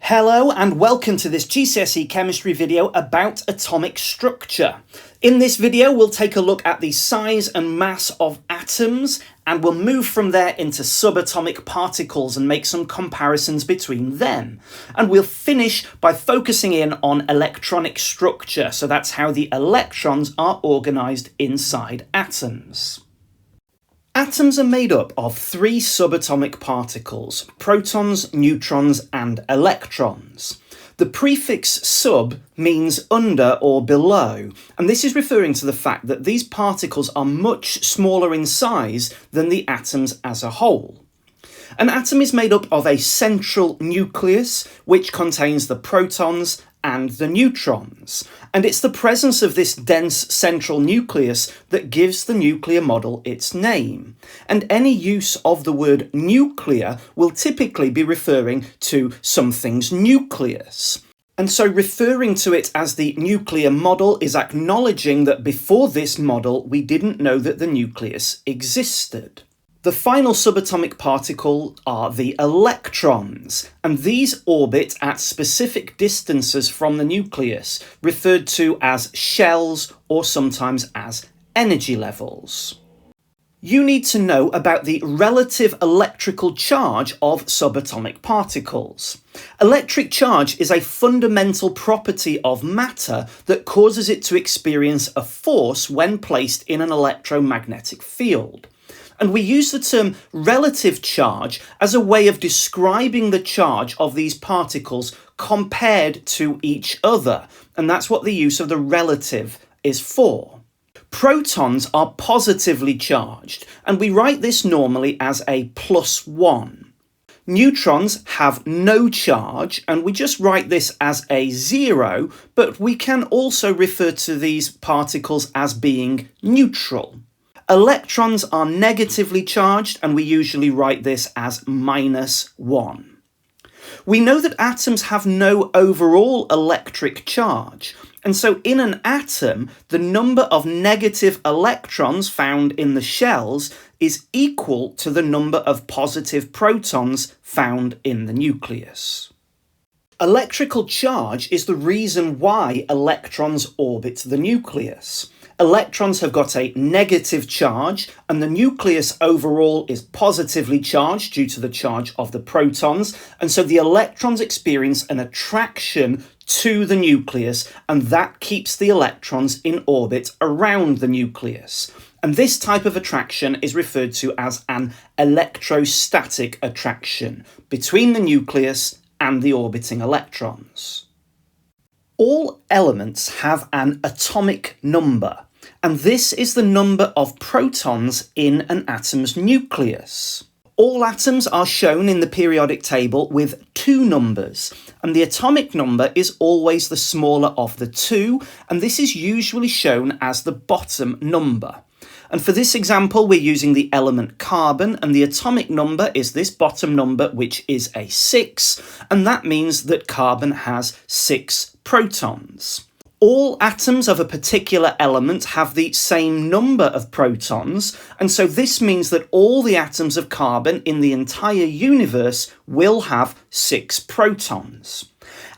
Hello and welcome to this GCSE Chemistry video about atomic structure. In this video we'll take a look at the size and mass of atoms and we'll move from there into subatomic particles and make some comparisons between them. And we'll finish by focusing in on electronic structure, so that's how the electrons are organised inside atoms. Atoms are made up of three subatomic particles: protons, neutrons and electrons. The prefix sub means under or below, and this is referring to the fact that these particles are much smaller in size than the atoms as a whole. An atom is made up of a central nucleus, which contains the protons and the neutrons, and it's the presence of this dense central nucleus that gives the nuclear model its name. And any use of the word nuclear will typically be referring to something's nucleus. And so referring to it as the nuclear model is acknowledging that before this model we didn't know that the nucleus existed. The final subatomic particle are the electrons, and these orbit at specific distances from the nucleus, referred to as shells or sometimes as energy levels. You need to know about the relative electrical charge of subatomic particles. Electric charge is a fundamental property of matter that causes it to experience a force when placed in an electromagnetic field. And we use the term relative charge as a way of describing the charge of these particles compared to each other, and that's what the use of the relative is for. Protons are positively charged, and we write this normally as a +1. Neutrons have no charge, and we just write this as a 0, but we can also refer to these particles as being neutral. Electrons are negatively charged, and we usually write this as -1. We know that atoms have no overall electric charge, and so in an atom, the number of negative electrons found in the shells is equal to the number of positive protons found in the nucleus. Electrical charge is the reason why electrons orbit the nucleus. Electrons have got a negative charge, and the nucleus overall is positively charged due to the charge of the protons, and so the electrons experience an attraction to the nucleus, and that keeps the electrons in orbit around the nucleus. And this type of attraction is referred to as an electrostatic attraction between the nucleus and the orbiting electrons. All elements have an atomic number, and this is the number of protons in an atom's nucleus. All atoms are shown in the periodic table with two numbers, and the atomic number is always the smaller of the two, and this is usually shown as the bottom number. And for this example, we're using the element carbon, and the atomic number is this bottom number, which is a 6, and that means that carbon has 6 protons. All atoms of a particular element have the same number of protons, and so this means that all the atoms of carbon in the entire universe will have 6 protons.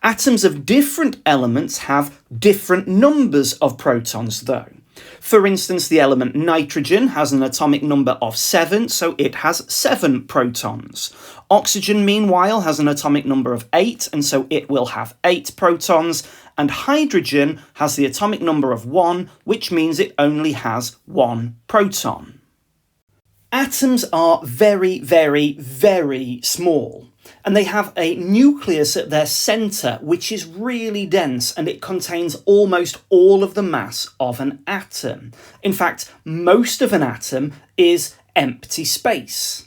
Atoms of different elements have different numbers of protons, though. For instance, the element nitrogen has an atomic number of 7, so it has 7 protons. Oxygen, meanwhile, has an atomic number of 8, and so it will have 8 protons. And hydrogen has the atomic number of 1, which means it only has 1 proton. Atoms are very, very, very small, and they have a nucleus at their centre which is really dense, and it contains almost all of the mass of an atom. In fact, most of an atom is empty space.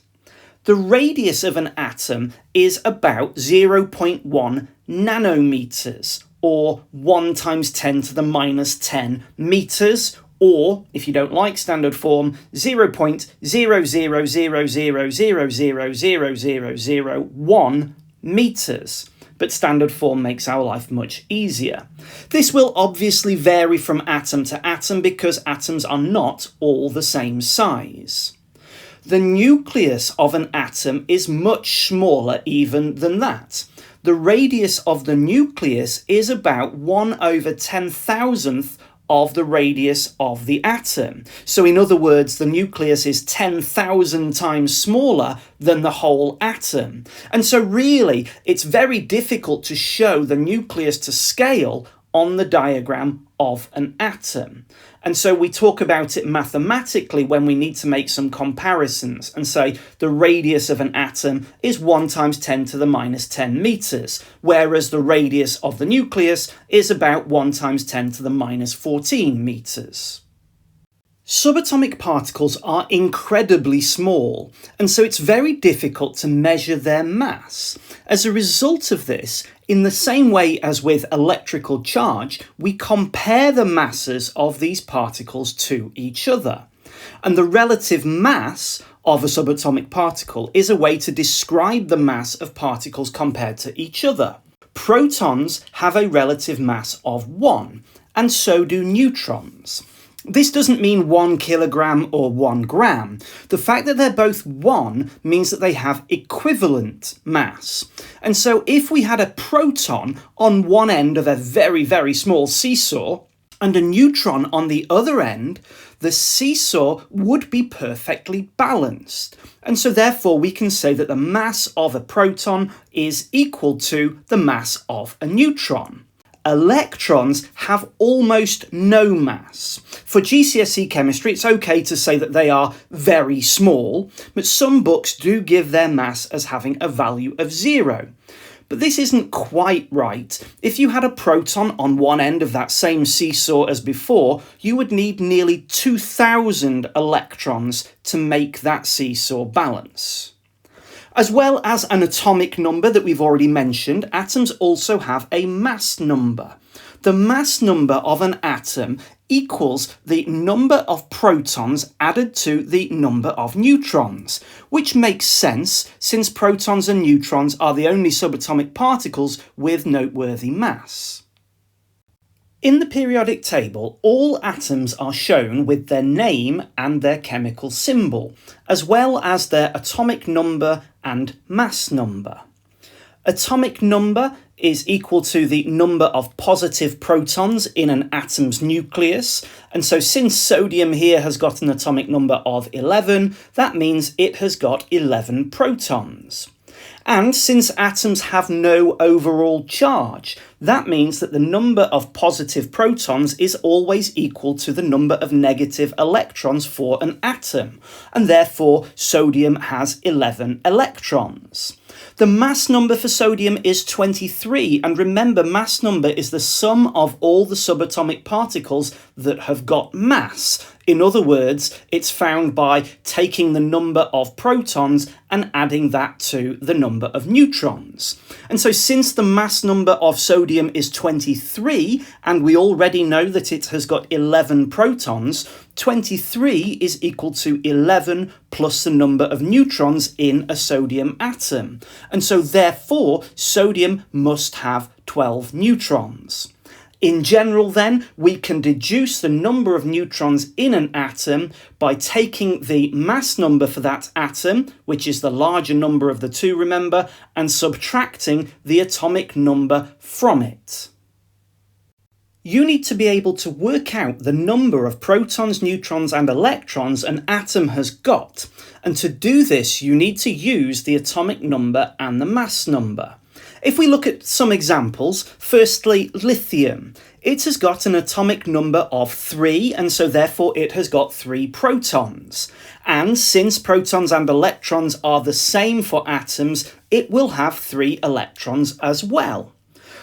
The radius of an atom is about 0.1 nanometers, or 1 × 10 to the -10 meters, or, if you don't like standard form, 0.00000000001 meters. But standard form makes our life much easier. This will obviously vary from atom to atom because atoms are not all the same size. The nucleus of an atom is much smaller even than that. the radius of the nucleus is about 1/10,000th of the radius of the atom. So in other words, the nucleus is 10,000 times smaller than the whole atom. And so really, it's very difficult to show the nucleus to scale on the diagram of an atom. And so we talk about it mathematically when we need to make some comparisons and say the radius of an atom is 1 times 10 to the minus 10 meters, whereas the radius of the nucleus is about 1 times 10 to the minus 14 meters. Subatomic particles are incredibly small, and so it's very difficult to measure their mass. As a result of this, in the same way as with electrical charge, we compare the masses of these particles to each other. And the relative mass of a subatomic particle is a way to describe the mass of particles compared to each other. Protons have a relative mass of 1, and so do neutrons. This doesn't mean 1 kilogram or 1 gram. The fact that they're both 1 means that they have equivalent mass. And so if we had a proton on one end of a very, very small seesaw and a neutron on the other end, the seesaw would be perfectly balanced. And so therefore we can say that the mass of a proton is equal to the mass of a neutron. Electrons have almost no mass. For GCSE Chemistry, it's okay to say that they are very small, but some books do give their mass as having a value of 0. But this isn't quite right. If you had a proton on one end of that same seesaw as before, you would need nearly 2,000 electrons to make that seesaw balance. As well as an atomic number that we've already mentioned, atoms also have a mass number. The mass number of an atom equals the number of protons added to the number of neutrons, which makes sense since protons and neutrons are the only subatomic particles with noteworthy mass. In the periodic table, all atoms are shown with their name and their chemical symbol, as well as their atomic number and mass number. Atomic number is equal to the number of positive protons in an atom's nucleus, and so since sodium here has got an atomic number of 11, that means it has got 11 protons. And since atoms have no overall charge, that means that the number of positive protons is always equal to the number of negative electrons for an atom, and therefore sodium has 11 electrons. The mass number for sodium is 23, and remember, mass number is the sum of all the subatomic particles that have got mass. In other words, it's found by taking the number of protons and adding that to the number of neutrons. And so since the mass number of sodium is 23, and we already know that it has got 11 protons, 23 is equal to 11 plus the number of neutrons in a sodium atom. And so therefore, sodium must have 12 neutrons. In general then, we can deduce the number of neutrons in an atom by taking the mass number for that atom, which is the larger number of the two, remember, and subtracting the atomic number from it. You need to be able to work out the number of protons, neutrons, and electrons an atom has got, and to do this you need to use the atomic number and the mass number. If we look at some examples, firstly, lithium. It has got an atomic number of 3, and so therefore it has got 3 protons. And since protons and electrons are the same for atoms, it will have 3 electrons as well.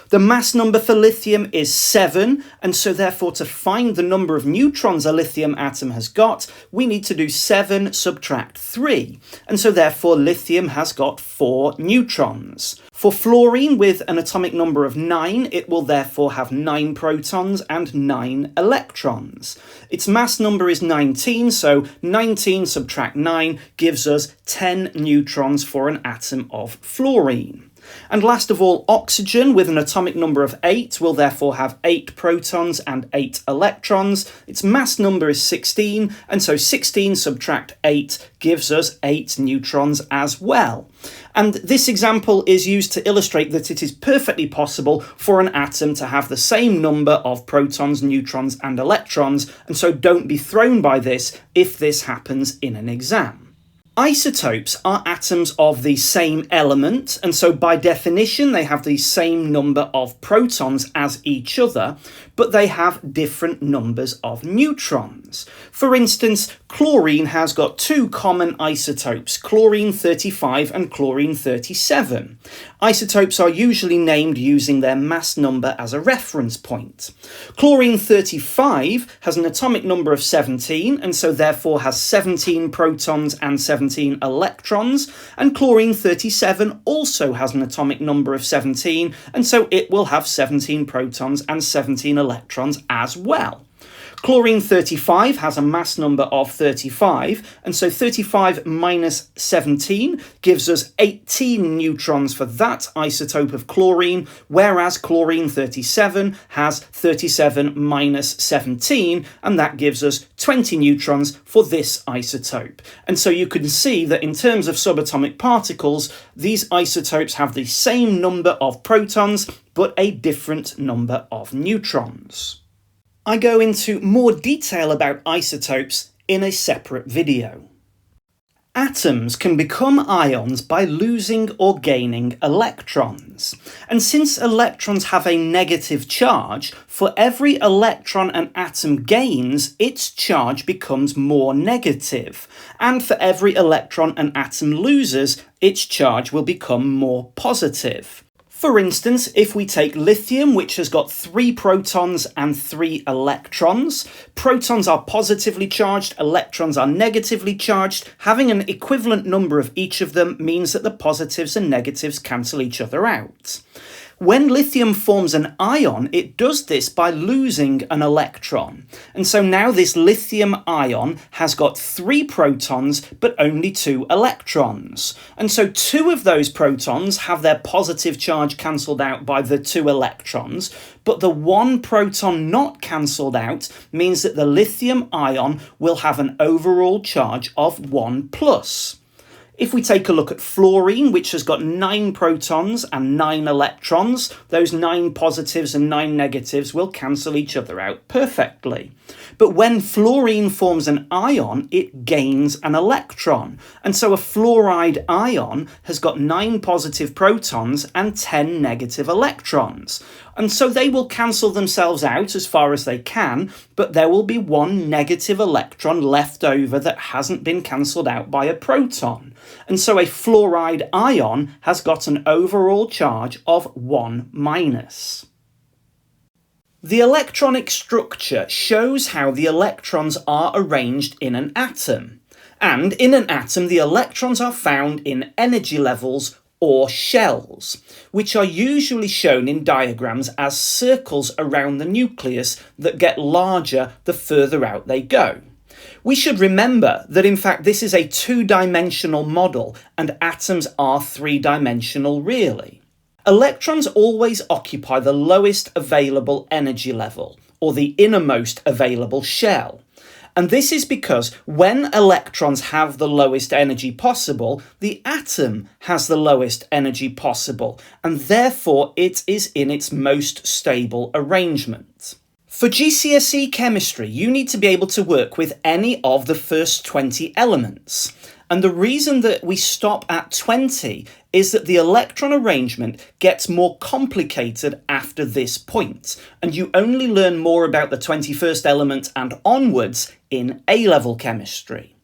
The mass number for lithium is 7, and so therefore to find the number of neutrons a lithium atom has got, we need to do 7 subtract 3, and so therefore lithium has got 4 neutrons. For fluorine with an atomic number of 9, it will therefore have 9 protons and 9 electrons. Its mass number is 19, so 19 subtract 9 gives us 10 neutrons for an atom of fluorine. And last of all, oxygen with an atomic number of 8 will therefore have 8 protons and 8 electrons. Its mass number is 16, and so 16 subtract 8 gives us 8 neutrons as well. And this example is used to illustrate that it is perfectly possible for an atom to have the same number of protons, neutrons, and electrons, and so don't be thrown by this if this happens in an exam. Isotopes are atoms of the same element, and so by definition they have the same number of protons as each other, but they have different numbers of neutrons. For instance, chlorine has got two common isotopes, chlorine 35 and chlorine 37. Isotopes are usually named using their mass number as a reference point. Chlorine 35 has an atomic number of 17, and so therefore has 17 protons and 17 electrons, and chlorine 37 also has an atomic number of 17, and so it will have 17 protons and 17 electrons as well. Chlorine 35 has a mass number of 35, and so 35 minus 17 gives us 18 neutrons for that isotope of chlorine, whereas chlorine 37 has 37 minus 17, and that gives us 20 neutrons for this isotope. And so you can see that in terms of subatomic particles, these isotopes have the same number of protons, but a different number of neutrons. I go into more detail about isotopes in a separate video. Atoms can become ions by losing or gaining electrons. And since electrons have a negative charge, for every electron an atom gains, its charge becomes more negative. And for every electron an atom loses, its charge will become more positive. For instance, if we take lithium, which has got 3 protons and 3 electrons, protons are positively charged, electrons are negatively charged. Having an equivalent number of each of them means that the positives and negatives cancel each other out. When lithium forms an ion, it does this by losing an electron. And so now this lithium ion has got 3 protons, but only 2 electrons. And so 2 of those protons have their positive charge cancelled out by the 2 electrons, but the 1 proton not cancelled out means that the lithium ion will have an overall charge of 1 plus. If we take a look at fluorine, which has got 9 protons and 9 electrons, those 9 positives and 9 negatives will cancel each other out perfectly. But when fluorine forms an ion, it gains an electron. And so a fluoride ion has got 9 positive protons and 10 negative electrons. And so they will cancel themselves out as far as they can, but there will be 1 negative electron left over that hasn't been cancelled out by a proton. And so a fluoride ion has got an overall charge of 1 minus. The electronic structure shows how the electrons are arranged in an atom. And in an atom, the electrons are found in energy levels or shells, which are usually shown in diagrams as circles around the nucleus that get larger the further out they go. We should remember that in fact this is a 2-dimensional model and atoms are 3-dimensional really. Electrons always occupy the lowest available energy level, or the innermost available shell. And this is because when electrons have the lowest energy possible, the atom has the lowest energy possible, and therefore it is in its most stable arrangement. For GCSE Chemistry, you need to be able to work with any of the first 20 elements. And the reason that we stop at 20 is that the electron arrangement gets more complicated after this point, and you only learn more about the 21st element and onwards in A-level chemistry.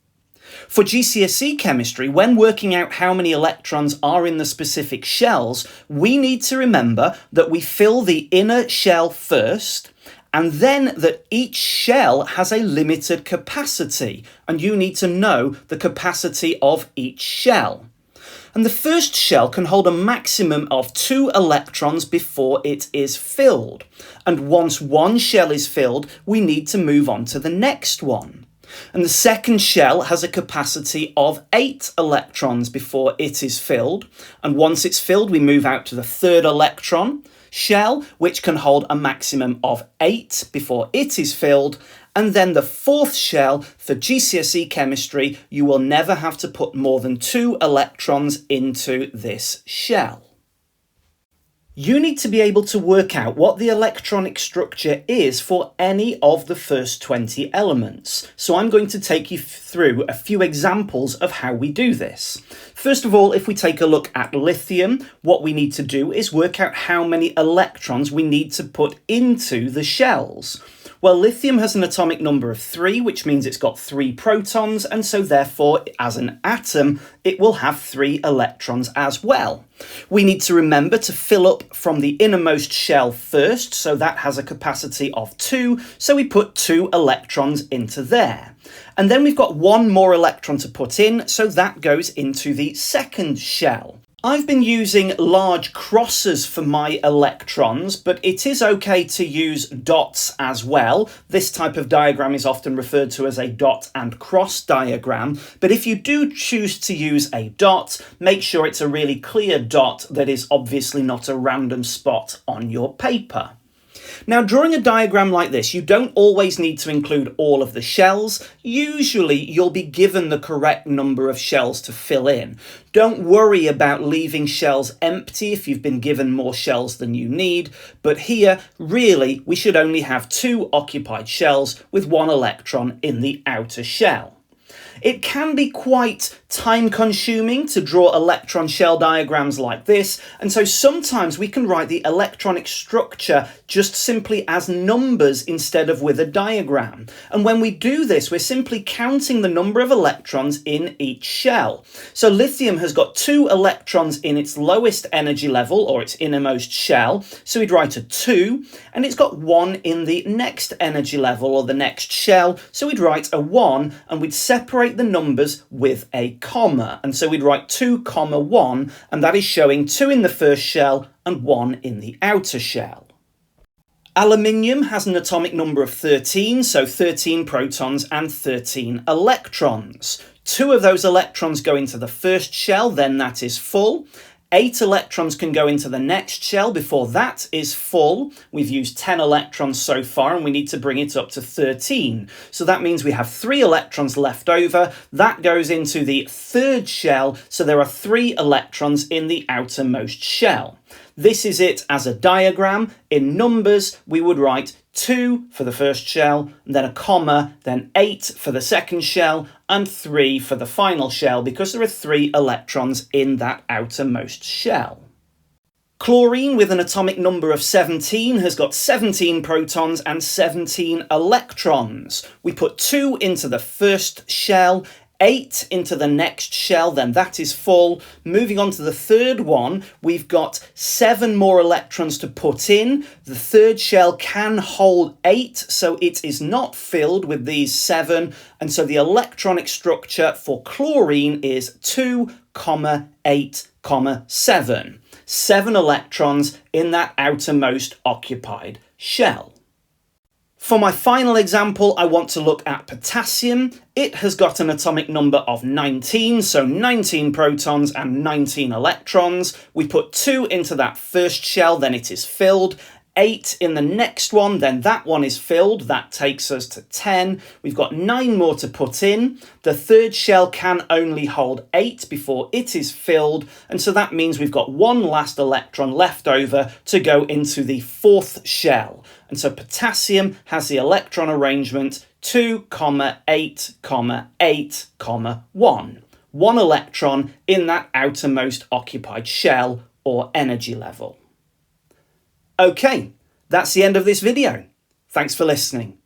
For GCSE Chemistry, when working out how many electrons are in the specific shells, we need to remember that we fill the inner shell first, and then that each shell has a limited capacity, and you need to know the capacity of each shell. And the first shell can hold a maximum of 2 electrons before it is filled. And once one shell is filled, we need to move on to the next one. And the second shell has a capacity of 8 electrons before it is filled. And once it's filled, we move out to the third electron shell, which can hold a maximum of 8 before it is filled. And then the fourth shell, for GCSE Chemistry, you will never have to put more than 2 electrons into this shell. You need to be able to work out what the electronic structure is for any of the first 20 elements. So I'm going to take you through a few examples of how we do this. First of all, if we take a look at lithium, what we need to do is work out how many electrons we need to put into the shells. Well, lithium has an atomic number of 3, which means it's got 3 protons, and so therefore, as an atom, it will have 3 electrons as well. We need to remember to fill up from the innermost shell first, so that has a capacity of 2, so we put 2 electrons into there. And then we've got 1 more electron to put in, so that goes into the second shell. I've been using large crosses for my electrons, but it is okay to use dots as well. This type of diagram is often referred to as a dot and cross diagram, but if you do choose to use a dot, make sure it's a really clear dot that is obviously not a random spot on your paper. Now, drawing a diagram like this, you don't always need to include all of the shells. Usually, you'll be given the correct number of shells to fill in. Don't worry about leaving shells empty if you've been given more shells than you need, but here, really, we should only have 2 occupied shells with 1 electron in the outer shell. It can be quite time-consuming to draw electron shell diagrams like this, and so sometimes we can write the electronic structure just simply as numbers instead of with a diagram. And when we do this, we're simply counting the number of electrons in each shell. So lithium has got 2 electrons in its lowest energy level, or its innermost shell, so we'd write a 2, and it's got 1 in the next energy level, or the next shell, so we'd write a 1, and we'd separate the numbers with a comma, and so we'd write 2, 1, and that is showing 2 in the first shell and 1 in the outer shell. Aluminium has an atomic number of 13, so 13 protons and 13 electrons. 2 of those electrons go into the first shell, then that is full. 8 electrons can go into the next shell before that is full. We've used 10 electrons so far and we need to bring it up to 13. So that means we have 3 electrons left over. That goes into the third shell, so there are 3 electrons in the outermost shell. This is it as a diagram. In numbers, we would write 2 for the first shell, then a comma, then 8 for the second shell, and 3 for the final shell, because there are 3 electrons in that outermost shell. Chlorine, with an atomic number of 17, has got 17 protons and 17 electrons. We put 2 into the first shell, 8 into the next shell, then that is full. Moving on to the third one, we've got 7 more electrons to put in. The third shell can hold 8, so it is not filled with these 7, and so the electronic structure for chlorine is 2, 8, 7. 7 electrons in that outermost occupied shell. For my final example, I want to look at potassium. It has got an atomic number of 19, so 19 protons and 19 electrons. We put 2 into that first shell, then it is filled. 8 in the next one, then that one is filled. That takes us to 10. We've got 9 more to put in. The third shell can only hold 8 before it is filled, and so that means we've got 1 last electron left over to go into the fourth shell. And so potassium has the electron arrangement 2, 8, 8, 1. 1 electron in that outermost occupied shell or energy level. Okay, that's the end of this video. Thanks for listening.